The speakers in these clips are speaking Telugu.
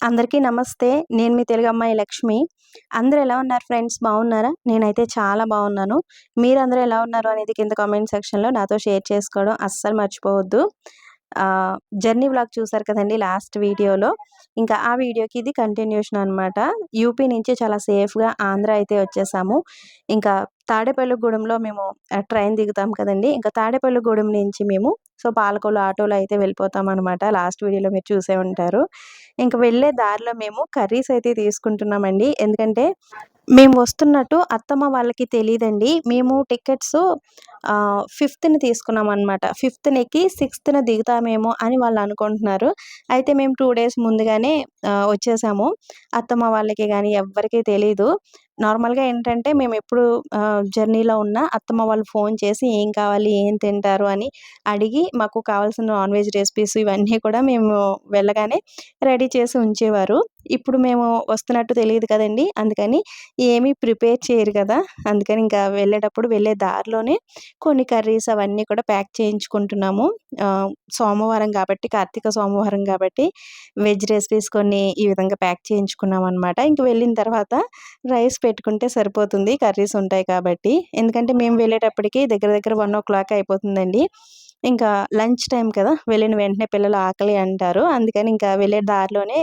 అందరికీ నమస్తే. నేను మీ తెలుగు అమ్మాయి లక్ష్మి. అందరూ ఎలా ఉన్నారు ఫ్రెండ్స్? బాగున్నారా? నేనైతే చాలా బాగున్నాను. మీరందరూ ఎలా ఉన్నారు అనేది కింద కామెంట్ సెక్షన్‌లో నాతో షేర్ చేసుకోవడం అస్సలు మర్చిపోవద్దు. జర్నీ వ్లాగ్ చూసారు కదండీ లాస్ట్ వీడియోలో. ఇంకా ఆ వీడియోకి ఇది కంటిన్యూషన్ అనమాట. యూపీ నుంచి చాలా సేఫ్‌గా ఆంధ్ర అయితే వచ్చేసాము. ఇంకా తాడేపల్లిగూడెంలో మేము ట్రైన్ దిగుతాం కదండీ! ఇంకా తాడేపల్లిగూడెం నుంచి మేము పాలకొల్లు ఆటోలో అయితే వెళ్ళిపోతామనమాట. లాస్ట్ వీడియోలో మీరు చూసే ఉంటారు. ఇంక వెళ్ళే దారిలో మేము కర్రీస్ అయితే తీసుకుంటున్నామండి. ఎందుకంటే మేము వస్తున్నట్టు అత్తమ్మ వాళ్ళకి తెలీదండి. మేము టికెట్సు 5థ్‌ని తీసుకున్నామనమాట. 5థ్‌ని ఎక్కి 6థ్‌న దిగుతామేమో అని వాళ్ళు అనుకుంటున్నారు. అయితే మేము 2 డేస్ ముందుగానే వచ్చేసాము. అత్తమ్మ వాళ్ళకి గాని ఎవ్వరికీ తెలీదు. నార్మల్‌గా ఏంటంటే మేమెప్పుడు జర్నీలో ఉన్నా అత్తమ్మ వాళ్ళు ఫోన్ చేసి ఏం కావాలి? ఏం తింటారు? అని అడిగి మాకు కావాల్సిన నాన్ వెజ్ రెసిపీస్ ఇవన్నీ కూడా మేము వెళ్ళగానే రెడీ చేసి ఉంచేవారు. ఇప్పుడు మేము వస్తున్నట్టు తెలీదు కదండీ! అందుకని ఏమీ ప్రిపేర్ చేయరు కదా! అందుకని ఇంకా వెళ్ళేటప్పుడు వెళ్ళే దారిలోనే కొన్ని కర్రీస్ అవన్నీ కూడా ప్యాక్ చేయించుకుంటున్నాము. సోమవారం కాబట్టి కార్తీక సోమవారం కాబట్టి వెజ్ రెసిపీస్ కొన్ని ఈ విధంగా ప్యాక్ చేయించుకున్నామనమాట. ఇంక వెళ్ళిన తర్వాత రైస్ పెట్టుకుంటే సరిపోతుంది. కర్రీస్ ఉంటాయి కాబట్టి. ఎందుకంటే మేము వెళ్ళేటప్పటికి దగ్గర దగ్గర 1:00 అయిపోతుందండి. ఇంకా లంచ్ టైమ్ కదా! వెళ్ళిన వెంటనే పిల్లలు ఆకలి అంటారు. అందుకని ఇంకా వెళ్ళే దారిలోనే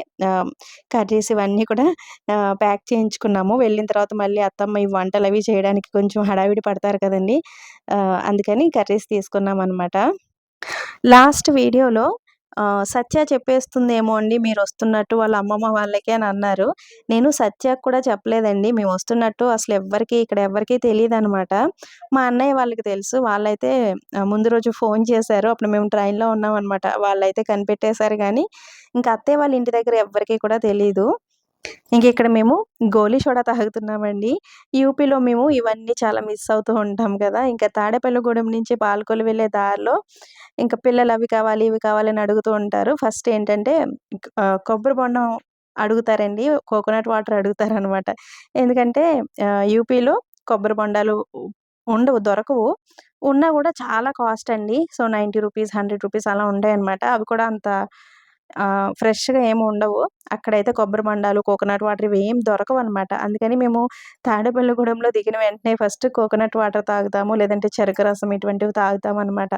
కర్రీస్ ఇవన్నీ కూడా ప్యాక్ చేయించుకున్నాము. వెళ్ళిన తర్వాత మళ్ళీ అత్తమ్మ ఈ వంటలవి చేయడానికి కొంచెం హడావిడి పడతారు కదండీ! అందుకని కర్రీస్ తీసుకున్నామనమాట. లాస్ట్ వీడియోలో సత్య చెప్పేస్తుందేమో అండి మీరొస్తున్నట్టు వాళ్ళ అమ్మమ్మ వాళ్ళకి అని అన్నారు. నేను సత్యకి కూడా చెప్పలేదండి. మేమొస్తున్నట్టు అసలు ఇక్కడ ఎవ్వరికీ తెలీదనమాట. మా అన్నయ్య వాళ్ళకి తెలుసు. వాళ్ళైతే ముందు రోజు ఫోన్ చేశారు. అప్పుడు మేము ట్రైన్‌లో ఉన్నామనమాట. వాళ్ళైతే కనిపెట్టేశారు గానీ, ఇంకా అత్తయ్య వాళ్ళ ఇంటి దగ్గర ఎవ్వరికీ కూడా తెలీదు. ఇంకిక్కడ మేము గోలీ సోడా తాగుతున్నామండి. యూపీలో మేము ఇవన్నీ చాలా మిస్ అవుతూ ఉంటాం కదా! ఇంకా తాడేపల్లిగూడెం నుంచి పాలకొల్లు వెళ్ళే దారిలో ఇంక పిల్లలు అవి కావాలి, ఇవి కావాలి అని అడుగుతూ ఉంటారు. ఫస్ట్ ఏంటంటే కొబ్బరి బొండం అడుగుతారండి. కోకోనట్ వాటర్ అడుగుతారనమాట. ఎందుకంటే యూపీలో కొబ్బరి బొండాలు ఉండవు, దొరకవు. ఉన్నా గూడా చాలా కాస్ట్ అండి. సో, ₹90, ₹100 అలా ఉంటాయన్నమాట. అవి కూడా అంత ఫ్రెష్‌గా ఏమి ఉండవు. అక్కడైతే కొబ్బరి బొండాలు, కోకోనట్ వాటర్ ఇవేం దొరకవనమాట. అందుకని మేము తాడేపల్లిగూడెంలో దిగిన వెంటనే ఫస్ట్ కోకోనట్ వాటర్ తాగుతాము. లేదంటే చెరుకు రసం ఇటువంటివి తాగుతామనమాట.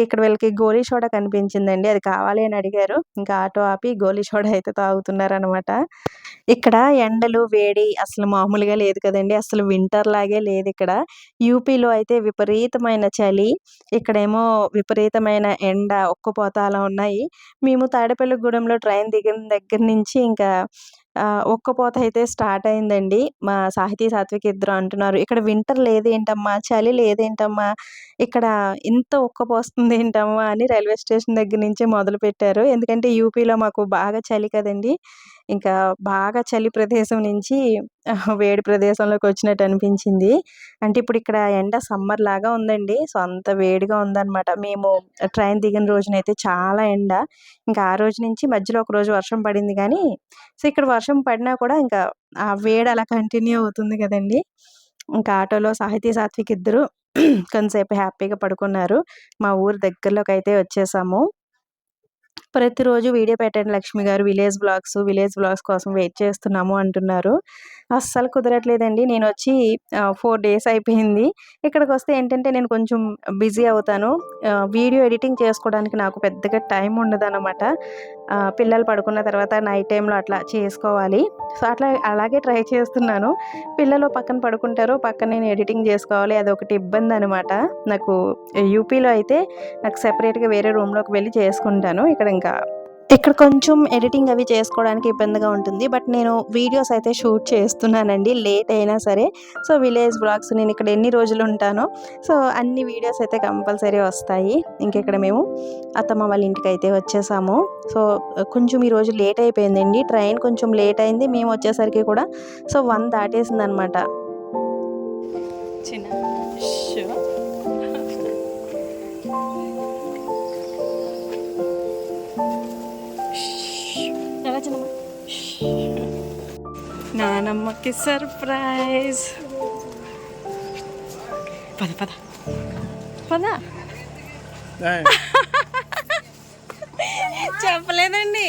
ఇక్కడ వీళ్ళకి గోలీ సోడా కనిపించిందండి. అది కావాలి అని అడిగారు. ఇంకా ఆటో ఆపి గోలీ సోడా అయితే తాగుతున్నారనమాట. ఇక్కడ ఎండలు, వేడి అసలు మామూలుగా లేదు కదండీ! అసలు వింటర్ లాగే లేదిక్కడ. యూపీలో అయితే విపరీతమైన చలి. ఇక్కడేమో విపరీతమైన ఎండ, ఉక్కపోత అలా ఉన్నాయి. మేము తాడేపల్లిగూడెంలో ట్రైన్ దిగిన దగ్గర నుంచి ఇంకా ఉక్కపోత అయితే స్టార్ట్ అయిందండి. మా సాహితీ, సాత్విక్ ఇద్దరు అంటున్నారు, "ఇక్కడ వింటర్ లేదేంటమ్మా? చలి లేదేంటమ్మా? ఇక్కడ ఇంత ఉక్కపోస్తుందేంటమ్మా?" అని రైల్వే స్టేషన్ దగ్గర నుంచే మొదలుపెట్టారు. ఎందుకంటే యూపీలో మాకు బాగా చలి కదండీ! ఇంకా బాగా చలి ప్రదేశం నుంచి వేడి ప్రదేశంలోకొచ్చినట్టు అనిపించింది. అంటే ఇప్పుడు ఇక్కడ ఎండ సమ్మర్ లాగా ఉందండి. సో, అంత వేడిగా ఉందనమాట. మేము ట్రైన్ దిగిన రోజునైతే చాలా ఎండ. ఇంకా ఆ రోజు నుంచి మధ్యలో ఒకరోజు వర్షం పడింది గానీ, సో, ఇక్కడ వర్షం పడినా కూడా ఇంకా ఆ వేడి అలా కంటిన్యూ అవుతుంది గదండీ! ఇంకా ఆటోలో సాహితీ, సాత్విక్ ఇద్దరు కొంతసేపు హ్యాపీగా పడుకున్నారు. మా ఊరు దగ్గరలోకైతే వచ్చేసాము. ప్రతిరోజు వీడియో పెట్టండి లక్ష్మి గారు. విలేజ్ వ్లాగ్స్ కోసం వెయిట్ చేస్తున్నాము అంటున్నారు. అస్సలు కుదరట్లేదండి. నేనొచ్చి 4 డేస్ అయిపోయింది. ఇక్కడికొస్తే ఏంటంటే నేను కొంచెం బిజీ అవుతాను. వీడియో ఎడిటింగ్ చేసుకోవడానికి నాకు పెద్దగా టైం ఉండదనమాట. పిల్లలు పడుకున్న తర్వాత నైట్ టైమ్‌లో అట్లా చేసుకోవాలి. సో, అలాగే ట్రై చేస్తున్నాను. పిల్లలు పక్కన పడుకుంటారు. పక్కన నేను ఎడిటింగ్ చేసుకోవాలి. అదొకటి ఇబ్బందనమాట. నాకు యూపీలో అయితే నాకు సెపరేట్‌గా వేరే రూమ్‌లోకి వెళ్ళి చేసుకుంటాను. ఇక్కడ కొంచెం ఎడిటింగ్ అవి చేసుకోవడానికి ఇబ్బందిగా ఉంటుంది. బట్ నేను వీడియోస్ అయితే షూట్ చేస్తున్నానండి. లేట్ అయినా సరే. సో, విలేజ్ వ్లాగ్స్ నేనిక్కడ ఎన్ని రోజులుంటానో సో, అన్ని వీడియోస్ అయితే కంపల్సరీ వస్తాయి. ఇక్కడ మేము అత్తమ్మ వాళ్ళ ఇంటికైతే వచ్చేసాము. సో, కొంచెం ఈరోజు లేట్ అయిపోయిందండి. ట్రైన్ కొంచెం లేట్ అయింది. మేమొచ్చేసరికి కూడా 1 దాటేసిందనమాట. చిన్న నానమ్మకి సర్ప్రైజ్. పద పద పద. చెప్పలేదండి.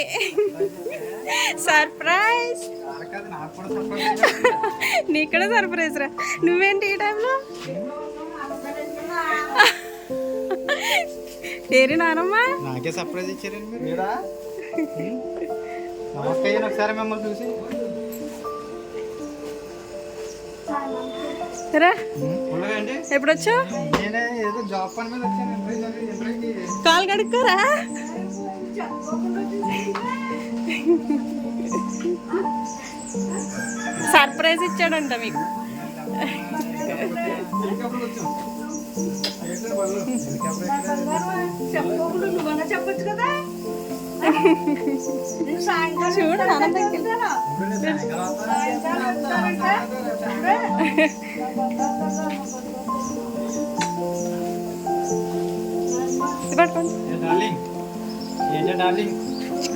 సర్ప్రైజ్. నీకు కూడా సర్ప్రైజ్ రా. నువ్వేంటి ఈ టైంలో? ఏరి నానమ్మ నాకే సర్ప్రైజ్ ఇచ్చారండి మీరు. ఒకసారి మిమ్మల్ని చూసి రా. ఎప్పుడు వచ్చావు? ఏదో జాబ్ పని మీద వచ్చాను. కాల్ కడుక్కోరా. సర్ప్రైజ్ ఇచ్చాడంట మీకు. చెప్పొచ్చు కదా. చూడు ఆనందంగా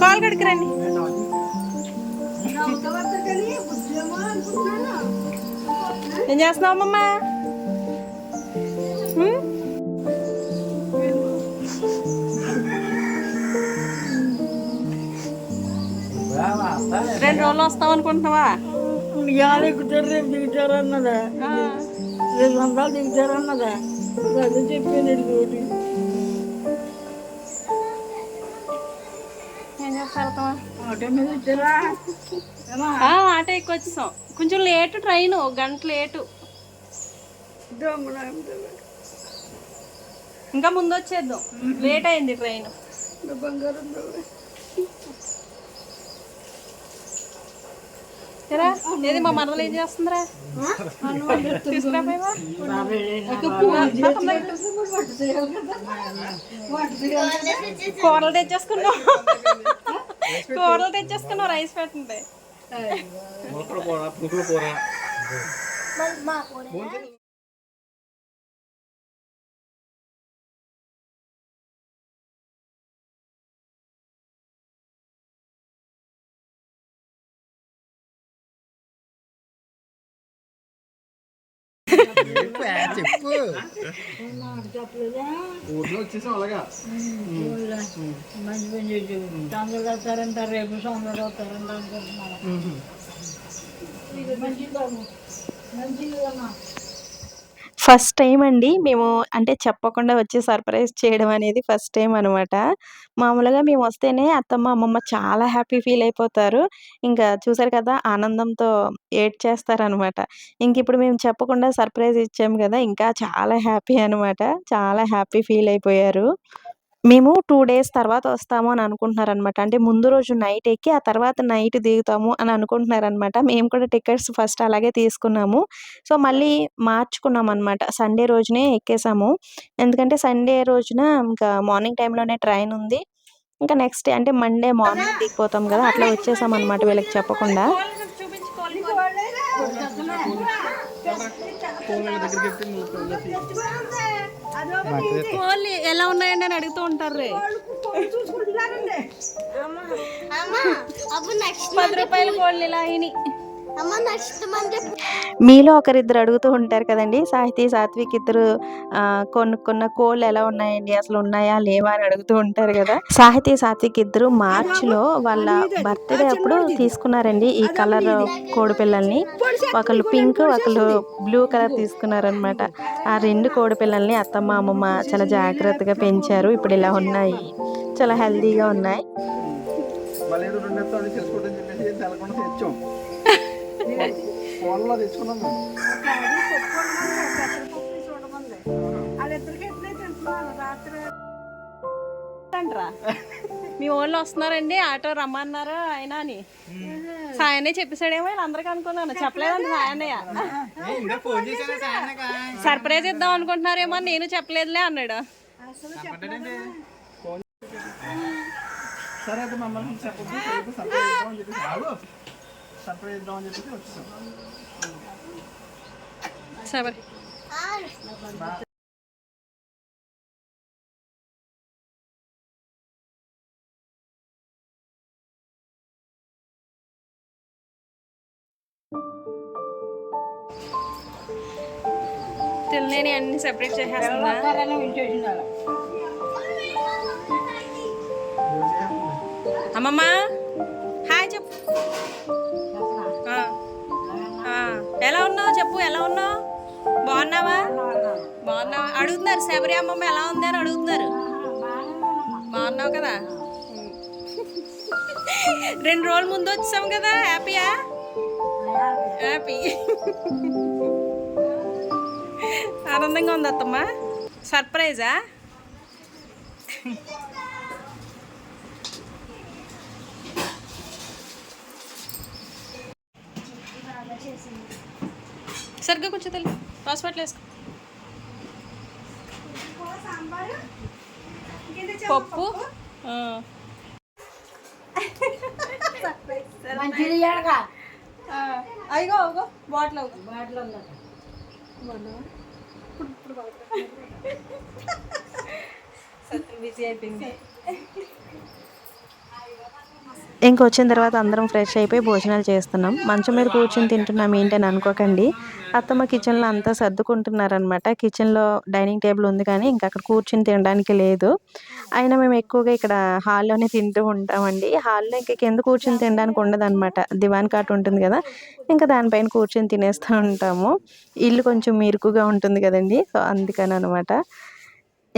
కాల్ కడుకురండి. ఏం చేస్తున్నావు అమ్మమ్మ? రెండు రోజులు వస్తావు అనుకుంటున్నావా? ఇవాళ ఎక్కుతారు, రేపు దిగుతారు అన్నదా, 200 దిగుతారు అన్నదా. అదే చెప్పాను. ఏం చేస్తా? ఆటో మీద వచ్చారా? ఆటో ఎక్కువ వచ్చేసాం. కొంచెం లేటు ట్రైన్, 1 గంట లేటు. ఇంకా ముందు వచ్చేద్దాం, లేట్ అయింది ట్రైన్. బంగారం ఏది మా మనవలు ఏం చేస్తుందిరా? తీసుకురాపోయావా? కూరలు తెచ్చేసుకున్నావు. కూరలు తెచ్చేసుకున్నావు, రైస్ పెట్టండి. చెప్పు. ఊర్లో వచ్చేసాం అలాగా. మంచి పని చేసి తొందరగా వస్తారంట, రేపు సోమవారం వస్తారంట అనుకుంటున్నాను. మంచిదమ్మా. ఫస్ట్ టైం అండి మేము, అంటే చెప్పకుండా వచ్చి సర్ప్రైజ్ చేయడం అనేది ఫస్ట్ టైం అనమాట. మామూలుగా మేము వస్తేనే అత్తమ్మ, అమ్మమ్మ చాలా హ్యాపీ ఫీల్ అయిపోతారు. ఇంకా చూసారు కదా, ఆనందంతో ఏడ్చేస్తారనమాట. ఇప్పుడు మేము చెప్పకుండా సర్ప్రైజ్ ఇచ్చాము కదా, ఇంకా చాలా హ్యాపీ అనమాట. చాలా హ్యాపీ ఫీల్ అయిపోయారు. మేము 2 డేస్ తర్వాత వస్తాము అని అనుకుంటున్నారనమాట. అంటే ముందు రోజు నైట్ ఎక్కి, ఆ తర్వాత నైట్ దిగుతాము అని అనుకుంటున్నారనమాట. మేము కూడా టికెట్స్ ఫస్ట్ అలాగే తీసుకున్నాము. సో, మళ్ళీ మార్చుకున్నామనమాట. సండే రోజునే ఎక్కేసాము. ఎందుకంటే సండే రోజున ఇంకా మార్నింగ్ టైంలోనే ట్రైన్ ఉంది. ఇంకా నెక్స్ట్ డే అంటే మండే మార్నింగ్ దిగిపోతాం కదా, అట్లా వచ్చేసామనమాట వీళ్ళకి చెప్పకుండా. కోళ్ళు ఎలా ఉన్నాయండి అని అడుగుతూ ఉంటారు రే. 10 రూపాయల కోళ్ళు ఇలా అయినాయి. మీలో ఒకరిద్దరు అడుగుతూ ఉంటారు కదండి, సాహితీ, సాత్విక్ ఇద్దరు కొనుక్కున్న కోళ్ళు ఎలా ఉన్నాయండి, అసలు ఉన్నాయా లేవా అని అడుగుతూ ఉంటారు కదా. సాహితీ, సాత్విక్ ఇద్దరు మార్చిలో వాళ్ళ బర్త్డే అప్పుడు తీసుకున్నారండి ఈ కలర్ కోడి పిల్లల్ని. ఒకళ్ళు పింక్, ఒకళ్ళు బ్లూ కలర్ తీసుకున్నారనమాట. ఆ 2 కోడి పిల్లల్ని అత్తమ్మ, అమ్మమ్మ చాలా జాగ్రత్తగా పెంచారు. ఇప్పుడు ఇలా ఉన్నాయి, చాలా హెల్తీగా ఉన్నాయి. మీ వాళ్ళు వస్తున్నారండి, ఆటో రమ్మన్నారు ఆయన అని సాయనే చెప్పేసాడేమో. అందరికి అనుకున్నాను, చెప్పలేదండి సాయన్నయ్య. సర్ప్రైజ్ ఇద్దాం అనుకుంటున్నారేమో, నేను చెప్పలేదులే అన్నాడు. సరే అయితే మమ్మల్ని సర్ప్రైజ్ ఇద్దామని చెప్పేసి వచ్చేసాం. సరే తెలియని అన్ని సెపరేట్ చేసేస్తున్నా. అమ్మమ్మ హాయ్ చెప్పు. ఎలా ఉన్నావు చెప్పు, ఎలా ఉన్నావు? బాగున్నావా? బాగున్నావా అడుగుతున్నారు. శబరి అమ్మమ్మ ఎలా ఉంది అని అడుగుతున్నారు. బాగున్నావు కదా? 2 రోజుల ముందు వచ్చాం కదా. హ్యాపీయా? హ్యాపీ. ఆనందంగా ఉంది అత్తమ్మ. సర్ప్రైజా? సరిగ్గా కొంచెం తల్లి హాస్పిటల్ వేసుకో. పప్పు అయ్యో అగో బాటిల్ బిజీ అయిపోయింది. ఇంకొచ్చిన తర్వాత అందరం ఫ్రెష్ అయిపోయి భోజనాలు చేస్తున్నాం. మంచం మీద కూర్చొని తింటున్నాం ఏంటని అనుకోకండి. అత్తమ్మ కిచెన్లో అంతా సర్దుకుంటున్నారనమాట. కిచెన్లో డైనింగ్ టేబుల్ ఉంది కానీ ఇంకా అక్కడ కూర్చొని తినడానికి లేదు. అయినా మేము ఎక్కువగా ఇక్కడ హాల్లోనే తింటూ ఉంటామండి. హాల్లో ఇంకా కింద కూర్చొని తినడానికి ఉండదన్నమాట. దివాన్ కాట్ ఉంటుంది కదా, ఇంకా దానిపైన కూర్చొని తినేస్తూ ఉంటాము. ఇల్లు కొంచెం ఇరుకుగా ఉంటుంది కదండి, సో అందుకని అనమాట.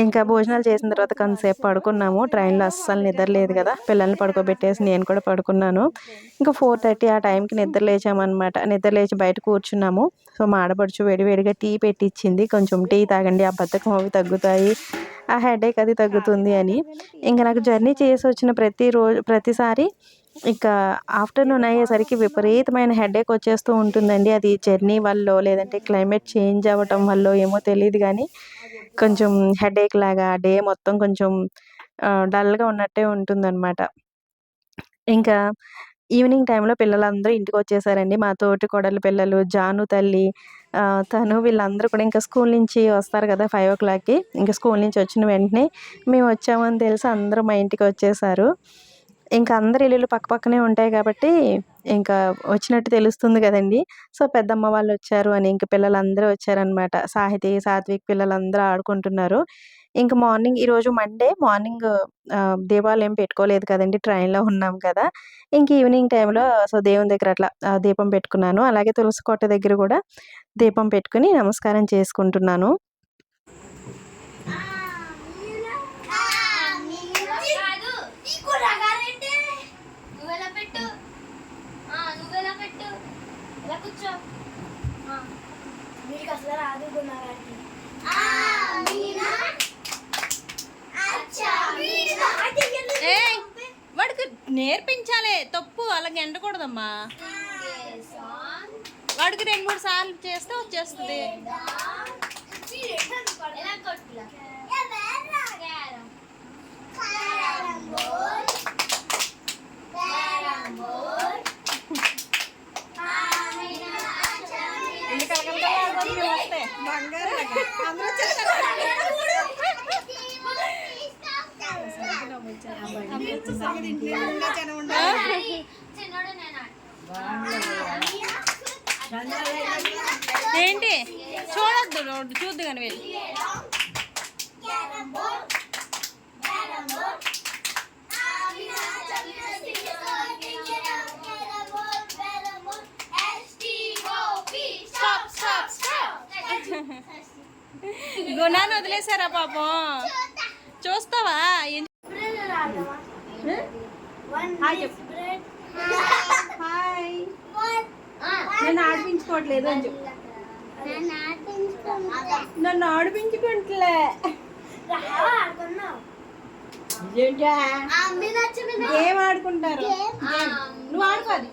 ఇంకా భోజనాలు చేసిన తర్వాత కొంతసేపు పడుకున్నాము. ట్రైన్లో అస్సలు నిద్ర లేదు కదా, పిల్లల్ని పడుకోబెట్టేసి నేను కూడా పడుకున్నాను. ఇంకా 4:30 ఆ టైంకి నిద్ర లేచామన్నమాట. నిద్ర లేచి బయట కూర్చున్నాము. సో మా ఆడపడుచు వేడివేడిగా టీ పెట్టించింది. కొంచెం టీ తాగండి, ఆ బద్ధకం అవి తగ్గుతాయి, ఆ హెడేక్ అది తగ్గుతుంది అని. ఇంకా నాకు జర్నీ చేసి వచ్చిన ప్రతిసారి ఇంకా ఆఫ్టర్నూన్ అయ్యేసరికి విపరీతమైన హెడేక్ వచ్చేస్తూ ఉంటుందండి. అది జర్నీ వల్ల లేదంటే క్లైమేట్ చేంజ్ అవ్వటం వల్ల ఏమో తెలియదు కానీ కొంచెం హెడేక్ లాగా డే మొత్తం కొంచెం డల్గా ఉన్నట్టే ఉంటుందన్నమాట. ఇంకా ఈవినింగ్ టైంలో పిల్లలందరూ ఇంటికి వచ్చేసారండి. మా తోటి కోడలి పిల్లలు, జాను తల్లి, తను వీళ్ళందరూ కూడా ఇంకా స్కూల్ నుంచి వస్తారు కదా 5 o'clockకి. ఇంకా స్కూల్ నుంచి వచ్చిన వెంటనే మేము వచ్చామని తెలిసి అందరూ మా ఇంటికి వచ్చేసారు. ఇంకా అందరి ఇల్లులు పక్కపక్కనే ఉంటాయి కాబట్టి ఇంకా వచ్చినట్టు తెలుస్తుంది కదండి. సో పెద్దమ్మ వాళ్ళు వచ్చారు అని ఇంక పిల్లలందరూ వచ్చారనమాట. సాహితి, సాత్విక్ పిల్లలందరూ ఆడుకుంటున్నారు. ఇంక ఈరోజు మండే మార్నింగ్ దీపాలు ఏం పెట్టుకోలేదు కదండి, ట్రైన్లో ఉన్నాం కదా. ఇంక ఈవినింగ్ టైంలో సో దేవుని దగ్గర అట్లా దీపం పెట్టుకున్నాను. అలాగే తులసి కోట దగ్గర కూడా దీపం పెట్టుకుని నమస్కారం చేసుకుంటున్నాను. వాడికి నేర్పించాలి, తప్పు అలాగే ఎండకూడదమ్మా. వాడికి 2-3 సార్లు చేస్తే వచ్చేస్తుంది. ఏంటి చూడొద్దు, చూద్దు కానీ వెళ్ళి. గుణాన్ని వదిలేసారా పాపం? చూస్తావా? హాయ్, నన్ను ఆడిపించుకోవట్లేదు అని చెప్పు. నన్ను ఆడిపించుకుంటలే. ఏం ఆడుకుంటారు? నువ్వు ఆడుకోవాలి.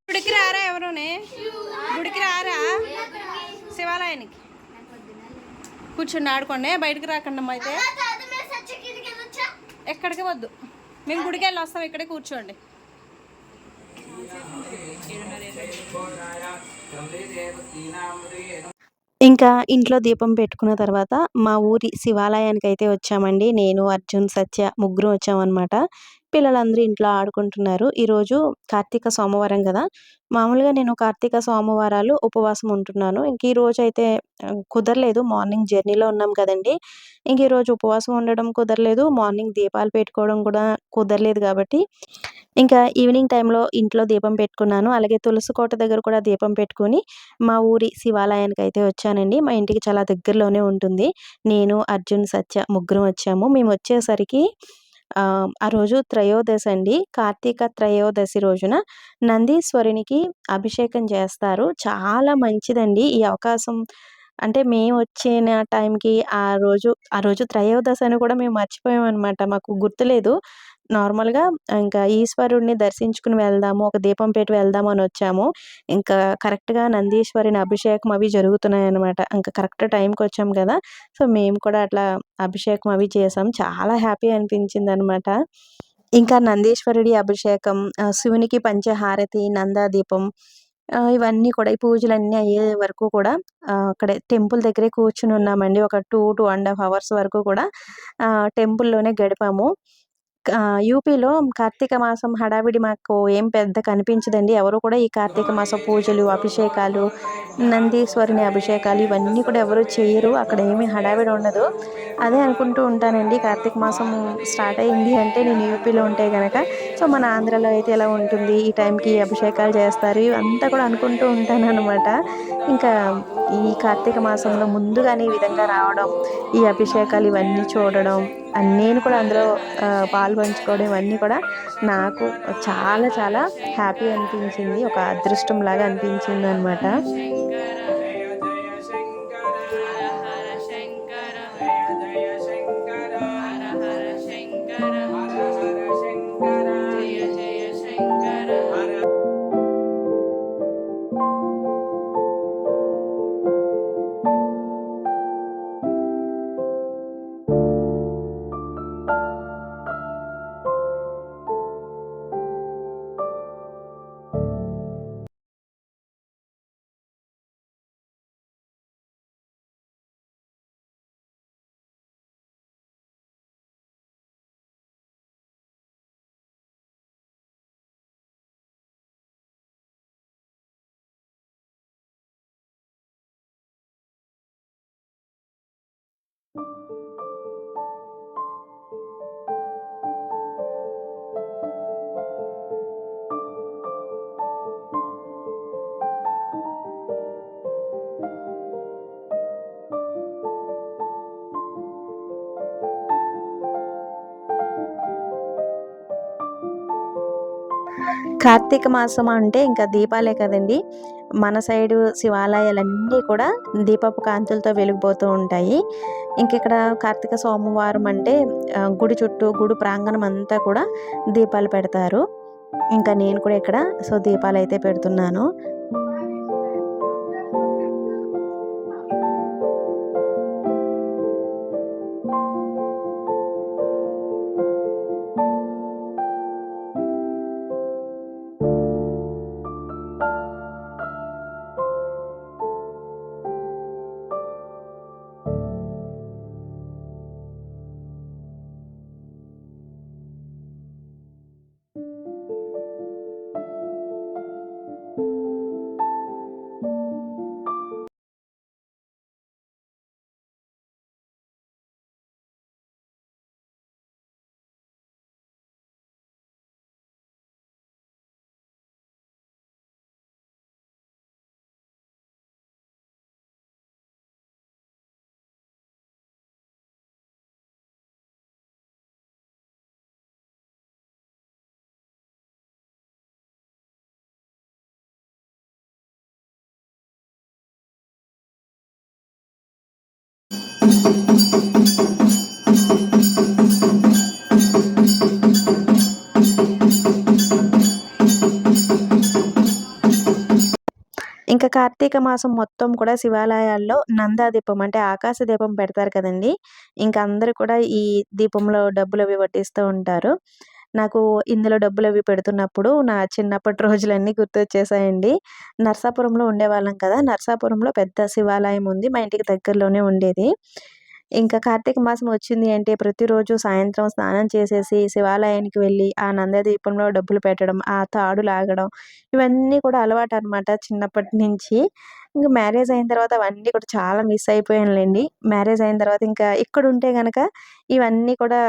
గుడికి రారా? ఎవరునే గుడికి రారా? శివాలయానికి కూర్చొని ఆడుకోండి, బయటకు రాకండి అమ్మ. అయితే ఎక్కడికి వద్దు, మేము గుడికి వెళ్ళి వస్తాం, ఇక్కడే కూర్చోండి. ఇంకా ఇంట్లో దీపం పెట్టుకున్న తర్వాత మా ఊరి శివాలయానికైతే వచ్చామండి. నేను, అర్జున్, సత్య ముగ్గురం వచ్చామనమాట. పిల్లలందరూ ఇంట్లో ఆడుకుంటున్నారు. ఈరోజు కార్తీక సోమవారం గదా! మామూలుగా నేను కార్తీక సోమవారాలు ఉపవాసం ఉంటున్నాను. ఇంక ఈరోజైతే కుదరలేదు. మార్నింగ్ జర్నీలో ఉన్నాం కదండీ! ఇంక ఈరోజు ఉపవాసం ఉండడం కుదరలేదు. మార్నింగ్ దీపాలు పెట్టుకోవడం కూడా కుదరలేదు గాబట్టి ఇంకా ఈవినింగ్ టైంలో ఇంట్లో దీపం పెట్టుకున్నాను. అలాగే తులసి కోట దగ్గర కూడా దీపం పెట్టుకొని, మా ఊరి శివాలయానికైతే వచ్చానండి. మా ఇంటికి చాలా దగ్గరలోనే ఉంటుంది. నేను, అర్జున్, సత్య ముగ్గురం వచ్చాము. మేమొచ్చేసరికి ఆ రోజు త్రయోదశి అండి. కార్తీక త్రయోదశి రోజున నందీశ్వరునికి అభిషేకం చేస్తారు. చాలా మంచిదండి ఈ అవకాశం. అంటే మేమొచ్చిన టైంకి ఆ రోజు త్రయోదశి అని కూడా మేము మర్చిపోయామనమాట. మాకు గుర్తులేదు. నార్మల్‌గా ఇంకా ఈశ్వరుడిని దర్శించుకుని వెళ్దాము, ఒక దీపం పెట్టి వెళ్దాము అనొచ్చాము. ఇంకా కరెక్ట్‌గా నందీశ్వరుని అభిషేకం అవి జరుగుతున్నాయనమాట. ఇంకా కరెక్ట్ టైంకొచ్చాం గదా! సో, మేము కూడా అట్లా అభిషేకం అవి చేసాం. చాలా హ్యాపీ అనిపించిందనమాట. ఇంకా నందీశ్వరుడి అభిషేకం, శివునికి పంచహారతి, నందాదీపం ఇవన్నీ కూడా ఈ పూజలన్నీ అయ్యే వరకు కూడా అక్కడే టెంపుల్ దగ్గరే కూర్చొనున్నామండి. ఒక 2 అవర్స్ వరకు కూడా టెంపుల్‌లోనే గడిపాము. యూపీలో కార్తీక మాసం హడావిడి మాకు ఏం పెద్ద కనిపించదండి. ఎవరు కూడా ఈ కార్తీక మాస పూజలు, అభిషేకాలు, నందీశ్వరుని అభిషేకాలు ఇవన్నీ కూడా ఎవరు చెయ్యరు. అక్కడ ఏమి హడావిడి ఉండదు. అదే అనుకుంటూ ఉంటానండి. కార్తీక మాసం స్టార్ట్ అయింది అంటే నేను యూపీలో ఉంటే గనక, సో, మన ఆంధ్రాలో అయితే ఎలా ఉంటుంది, ఈ టైంకి అభిషేకాలు చేస్తారు. ఇవంతా కూడా అనుకుంటూ ఉంటాననమాట. ఇంకా ఈ కార్తీక మాసంలో ముందుగానే ఈ విధంగా రావడం, ఈ అభిషేకాలు ఇవన్నీ చూడడం, నేను కూడా అందులో పాలుపంచుకోవడం ఇవన్నీ కూడా నాకు చాలా చాలా హ్యాపీ అనిపించింది. ఒక అదృష్టంలాగా అనిపించిందనమాట. కార్తీక మాసం అంటే ఇంకా దీపాలే కదండీ! మన సైడు శివాలయాలన్నీ కూడా దీపపు కాంతులతో వెలిగిపోతూ ఉంటాయి. ఇంకిక్కడ కార్తీక సోమవారం అంటే గుడి చుట్టూ, గుడి ప్రాంగణం అంతా కూడా దీపాలు పెడతారు. ఇంకా నేను కూడా ఇక్కడ దీపాలైతే పెడుతున్నాను. ఇంకా కార్తీక మాసం మొత్తం కూడా శివాలయాల్లో నందాదీపం అంటే ఆకాశ దీపం పెడతారు కదండీ! ఇంక అందరూ కూడా ఈ దీపంలో డబ్బులవి వడ్డిస్తూ ఉంటారు. నాకు ఇందులో డబ్బులవి పెడుతున్నప్పుడు నా చిన్నప్పటి రోజులన్నీ గుర్తొచ్చేసాయండి. నరసాపురంలో ఉండేవాళ్ళం కదా! నరసాపురంలో పెద్ద శివాలయం ఉంది. మా ఇంటికి దగ్గరలోనే ఉండేది. ఇంకా కార్తీక మాసం వచ్చింది అంటే ప్రతిరోజు సాయంత్రం స్నానం చేసేసి శివాలయానికి వెళ్ళి, ఆ నందాదీపంలో డబ్బులు పెట్టడం, ఆ తాడు లాగడం ఇవన్నీ కూడా అలవాటనమాట చిన్నప్పటి నుంచి. ఇంక మ్యారేజ్ అయిన తర్వాత అవన్నీ కూడా చాలా మిస్ అయిపోయానులెండి. మ్యారేజ్ అయిన తర్వాత ఇంకా ఇక్కడుంటే గనక ఇవన్నీ కూడా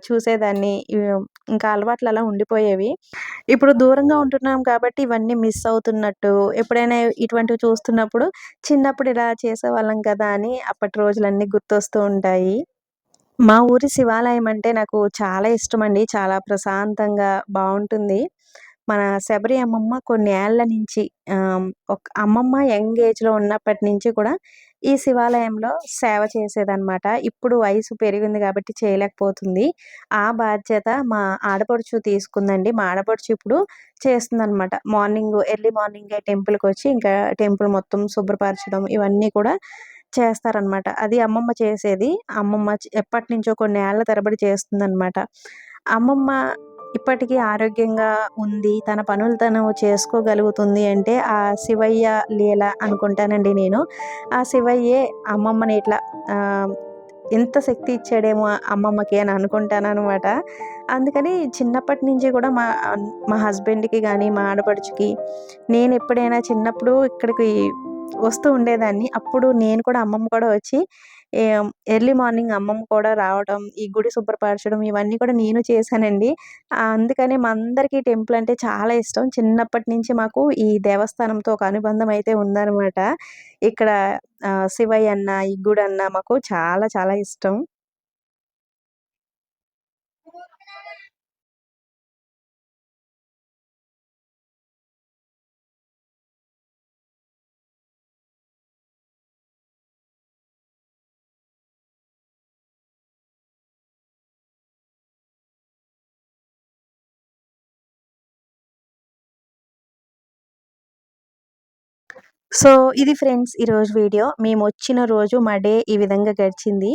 చూసేదాన్ని. ఇంకా అలవాట్లు అలా ఉండిపోయేవి. ఇప్పుడు దూరంగా ఉంటున్నాం కాబట్టి ఇవన్నీ మిస్ అవుతున్నట్టు, ఎప్పుడైనా ఇటువంటివి చూస్తున్నప్పుడు చిన్నప్పుడు ఇలా చేసేవాళ్ళం కదా అని అప్పటి రోజులన్నీ గుర్తొస్తూ ఉంటాయి. మా ఊరి శివాలయం అంటే నాకు చాలా ఇష్టమండి. చాలా ప్రశాంతంగా బావుంటుంది. మన శబరి అమ్మమ్మ కొన్ని ఏళ్ల నుంచి అమ్మమ్మ యంగ్ ఏజ్‌లో ఉన్నప్పటి నుంచి కూడా ఈ శివాలయంలో సేవ చేసేదనమాట. ఇప్పుడు వయసు పెరిగింది కాబట్టి చేయలేకపోతుంది. ఆ బాధ్యత మా ఆడపడుచు తీసుకుందండి. మా ఆడపడుచు ఇప్పుడు చేస్తుందనమాట. ఎర్లీ మార్నింగే టెంపుల్‌కొచ్చి ఇంకా టెంపుల్ మొత్తం శుభ్రపరచడం ఇవన్నీ కూడా చేస్తారనమాట. అది అమ్మమ్మ చేసేది. అమ్మమ్మ ఎప్పటినుంచో కొన్ని ఏళ్ల తరబడి చేస్తుందనమాట. అమ్మమ్మ ఇప్పటికీ ఆరోగ్యంగా ఉంది. తన పనులు తను చేసుకోగలుగుతుంది అంటే ఆ శివయ్య లీల అనుకుంటానండి నేను. ఆ శివయ్యే అమ్మమ్మని ఇట్లా ఆహ్, ఇంత శక్తి ఇచ్చాడేమో అమ్మమ్మకి అని అనుకుంటాననమాట. అందుకని చిన్నప్పటి నుంచి కూడా మా హస్బెండ్‌కి గాని, మా ఆడపడుచుకి నేనెప్పుడైనా చిన్నప్పుడు ఇక్కడికి వస్తూ ఉండేదాన్ని. అప్పుడు నేను కూడా అమ్మమ్మ కూడా వచ్చి ఎర్లీ మార్నింగ్ అమ్మమ్మ కూడా రావడం, ఈ గుడి శుభ్రపరచడం ఇవన్నీ కూడా నేను చేశానండి. అందుకనే మా అందరికీ టెంపుల్ అంటే చాలా ఇష్టం. చిన్నప్పటి నుంచి మాకు ఈ దేవస్థానంతో ఒక అనుబంధం అయితే ఉందనమాట. ఇక్కడ శివయ్య అన్న, ఈ గుడన్న మాకు చాలా చాలా ఇష్టం. సో, ఇది ఫ్రెండ్స్ ఈరోజు వీడియో. మేమొచ్చిన రోజు మా డే ఈ విధంగా గడిచింది.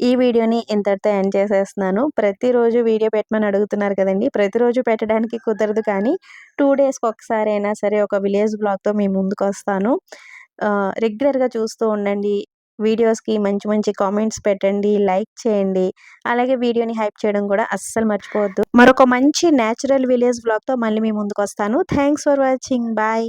ఈ వీడియోని ఇంతటితో ఎండ్ చేసేస్తున్నాను. ప్రతిరోజు వీడియో పెట్టమని అడుగుతున్నారు కదండీ! ప్రతిరోజు పెట్టడానికి కుదరదు కానీ 2 డేస్‌కి ఒకసారైనా సరే ఒక విలేజ్ వ్లాగ్‌తో మీ ముందుకొస్తాను. రెగ్యులర్‌గా చూస్తూ ఉండండి. వీడియోస్‌కి మంచి మంచి కామెంట్స్ పెట్టండి. లైక్ చేయండి. అలాగే వీడియోని హైప్ చేయడం కూడా అస్సలు మర్చిపోవద్దు. మరొక మంచి నేచురల్ విలేజ్ వ్లాగ్‌తో మళ్ళీ మీ ముందుకొస్తాను. Thanks for watching. బాయ్.